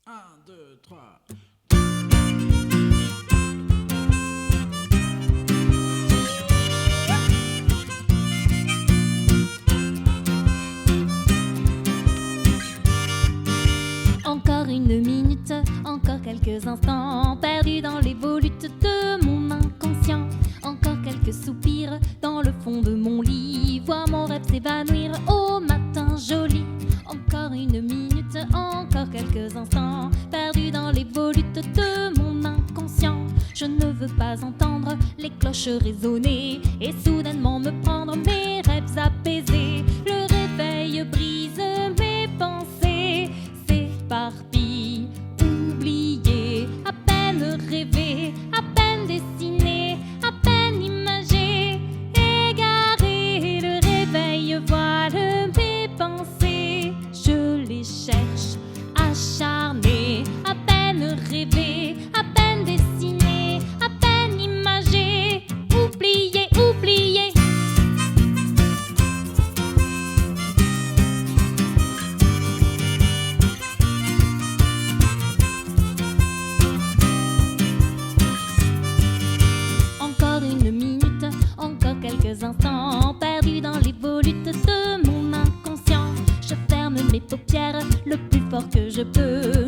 Un, 2, 3. Encore une minute, encore quelques instants, perdus dans les volutes de mon inconscient. Encore quelques soupirs dans le fond de mon lit, voir mon rêve s'évanouir au matin joli. Encore une minute, encore quelques instants, perdus dans les volutes de mon inconscient. Je ne veux pas entendre les cloches résonner et soudainement me prendre mes rêves apaisés. Le réveil brise mes pensées, s'éparpille, oublié, à peine rêvé, à peine dessiné, à peine imagé, égaré. Le réveil voile mes pensées, je les cherche, acharné, à peine rêvé, à peine dessiné, à peine imagé, oublié, oublié. Encore une minute, encore quelques instants, perdus dans les volutes de mon inconscient. Je ferme mes paupières le plus fort que je peux.